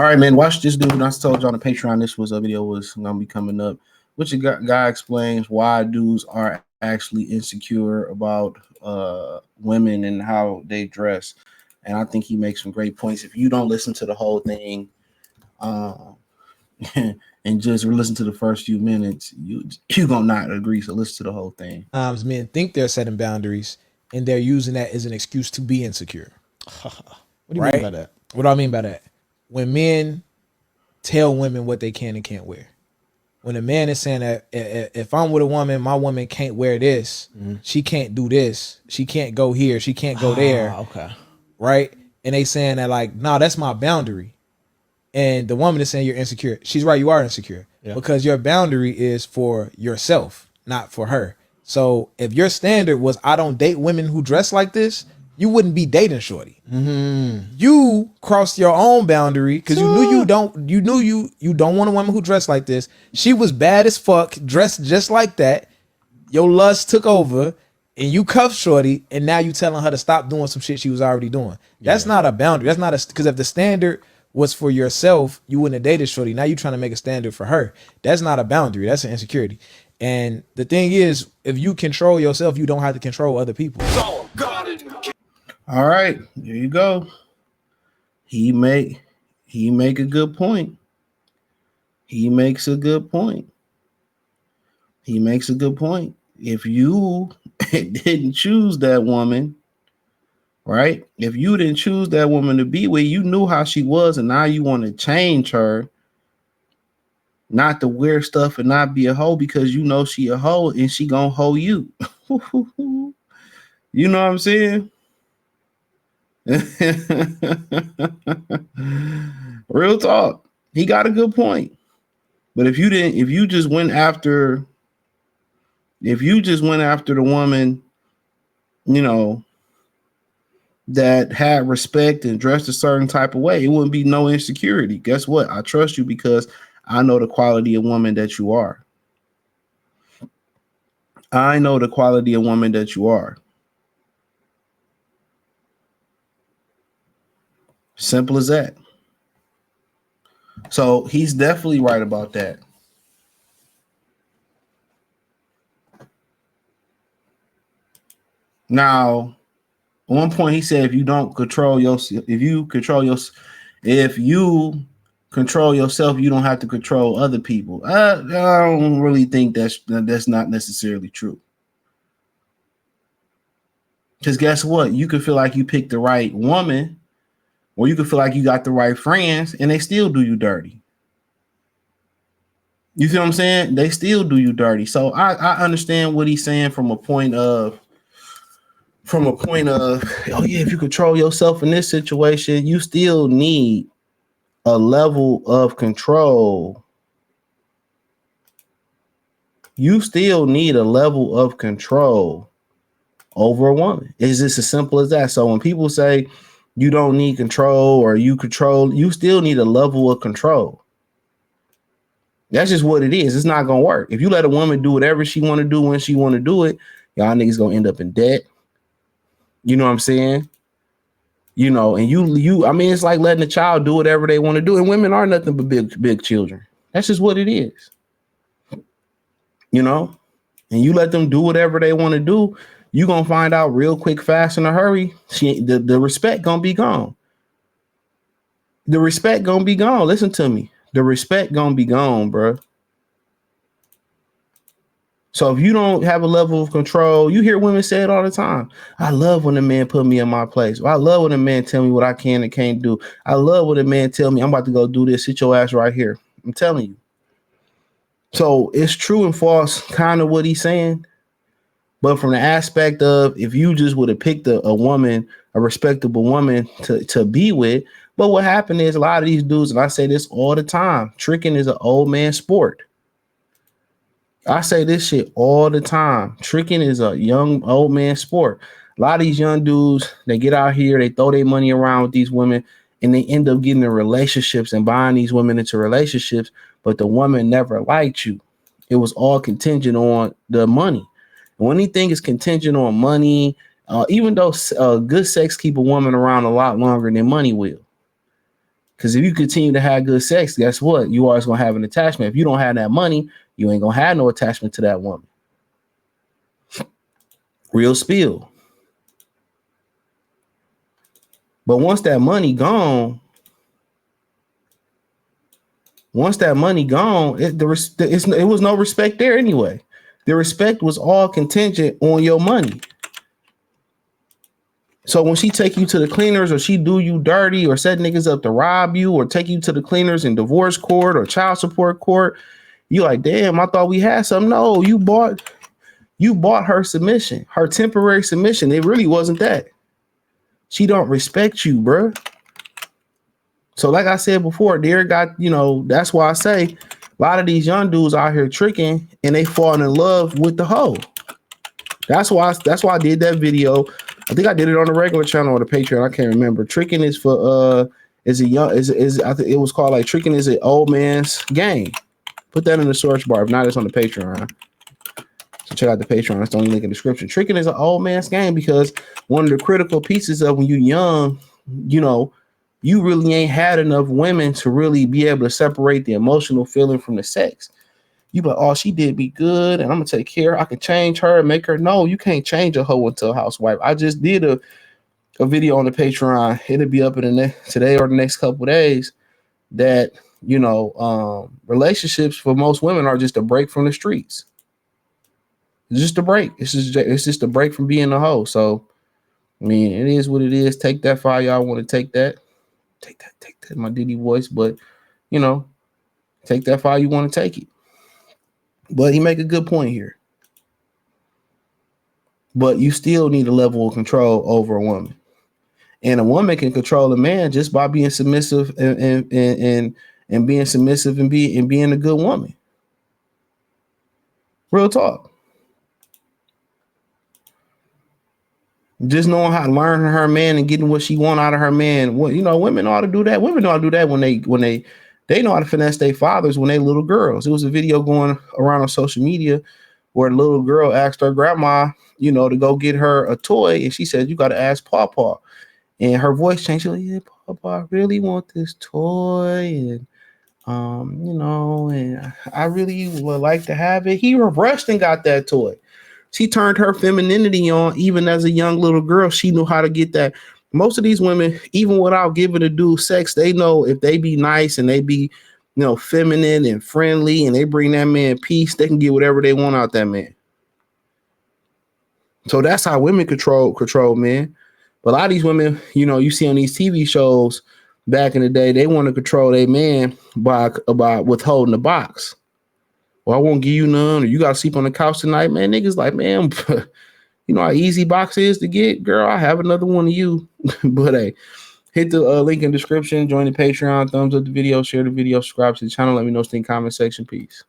All right, man. Watch this dude. I told you on the Patreon this was a video was gonna be coming up, which a guy explains why dudes are actually insecure about women and how they dress. And I think he makes some great points. If you don't listen to the whole thing, uh, and just listen to the first few minutes, you gonna not agree. So listen to the whole thing. Men think they're setting boundaries and they're using that as an excuse to be insecure. What do you mean by that? What do I mean by that? When men tell women what they can and can't wear. When a man is saying that if I'm with a woman, my woman can't wear this, she can't do this, she can't go here, she can't go there. Okay. Right? And they saying that like, no, that's my boundary. And the woman is saying you're insecure. She's right, you are insecure. Yeah. Because your boundary is for yourself, not for her. So if your standard was I don't date women who dress like this, you wouldn't be dating shorty. You crossed your own boundary because you knew you don't want a woman who dressed like this. She was bad as fuck, dressed just like that. Your lust took over and you cuffed shorty, and now you telling her to stop doing some shit she was already doing. That's not a boundary. That's not because if the standard was for yourself, you wouldn't have dated shorty. Now you're trying to make a standard for her. That's not a boundary. That's an insecurity. And the thing is, if you control yourself, you don't have to control other people. All right, there you go. He make a good point. He makes a good point. If you didn't choose that woman, right? If you didn't choose that woman to be with, you knew how she was, and now you want to change her, not to wear stuff and not be a hoe because you know she a hoe and she gonna hoe you. You know what I'm saying? Real talk. He got a good point. But if you just went after the woman, you know, that had respect and dressed a certain type of way, it wouldn't be no insecurity. Guess what? I trust you because I know the quality of woman that you are. Simple as that. So he's definitely right about that. Now, at one point he said, if you control yourself, you don't have to control other people. I don't really think that's not necessarily true. Because guess what? You could feel like you picked the right woman, or you could feel like you got the right friends, and they still do you dirty. You see what I'm saying? They still do you dirty. So I understand what he's saying from a point of, oh yeah, if you control yourself in this situation, you still need a level of control. You still need a level of control over a woman. It's just as simple as that. So when people say you don't need control or you control, you still need a level of control. That's just what it is. It's not gonna work. If you let a woman do whatever she want to do when she want to do it, y'all niggas gonna end up in debt. You know what I'm saying? You know, and you I mean, it's like letting a child do whatever they want to do, and women are nothing but big children. That's just what it is. You know, and you let them do whatever they want to do, you gonna find out real quick, fast, in a hurry. The respect gonna be gone. The respect gonna be gone. Listen to me. The respect gonna be gone, bro. So if you don't have a level of control, you hear women say it all the time. I love when a man put me in my place. I love when a man tell me what I can and can't do. I love when a man tell me I'm about to go do this. Sit your ass right here. I'm telling you. So it's true and false, kind of what he's saying. But from the aspect of if you just would have picked a woman, a respectable woman to be with, but what happened is a lot of these dudes, and I say this all the time, tricking is an old man sport. I say this shit all the time. Tricking is a young old man sport. A lot of these young dudes, they get out here, they throw their money around with these women, and they end up getting in relationships and buying these women into relationships, but the woman never liked you. It was all contingent on the money. And when anything is contingent on money, even though good sex keep a woman around a lot longer than money will. Because if you continue to have good sex, guess what? You always gonna have an attachment. If you don't have that money, you ain't gonna have no attachment to that woman. Real spill. But once that money gone, it was no respect there anyway. The respect was all contingent on your money. So when she take you to the cleaners, or she do you dirty, or set niggas up to rob you, or take you to the cleaners in divorce court or child support court, you like, damn, I thought we had something. No, you bought her submission, her temporary submission. It really wasn't that. She don't respect you, bruh. So like I said before, there got, that's why I say a lot of these young dudes out here tricking and they falling in love with the hoe. That's why I did that video. I think I did it on the regular channel or the Patreon. I can't remember. Tricking is for I think it was called like tricking is an old man's game. Put that in the search bar. If not, it's on the Patreon. So check out the Patreon. It's the only link in the description. Tricking is an old man's game because one of the critical pieces of when you're young, you really ain't had enough women to really be able to separate the emotional feeling from the sex. You like, oh, she did me good, and I'm gonna take care. I can change her and make her. No, you can't change a hoe into a housewife. I just did a video on the Patreon. It'll be up in today or the next couple of days. That relationships for most women are just a break from the streets. It's just a break. It's just a break from being a hoe. So, I mean, it is what it is. Take that fire, y'all want to take that. Take that, my Diddy voice. But, take that fire, you want to take it. But he make a good point here. But you still need a level of control over a woman. And a woman can control a man just by being submissive and being submissive and being a good woman. Real talk. Just knowing how to learn her man and getting what she want out of her man. Well, women ought to do that. Women ought to do that when they know how to finesse their fathers when they little girls. There was a video going around on social media where a little girl asked her grandma, to go get her a toy. And she said, you got to ask Pawpaw. And her voice changed. She's like, yeah, Pawpaw, I really want this toy. And, and I really would like to have it. He rushed and got that toy. She turned her femininity on. Even as a young little girl, she knew how to get that. Most of these women, even without giving a dude sex, they know if they be nice and they be, feminine and friendly and they bring that man peace, they can get whatever they want out that man. So that's how women control men. But a lot of these women, you see on these TV shows back in the day, they want to control their man by withholding the box. Well, I won't give you none, or you got to sleep on the couch tonight, man. Niggas like, man, you know how easy box is to get? Girl, I have another one of you. But hey, hit the link in the description, join the Patreon, thumbs up the video, share the video, subscribe to the channel. Let me know in the comment section. Peace.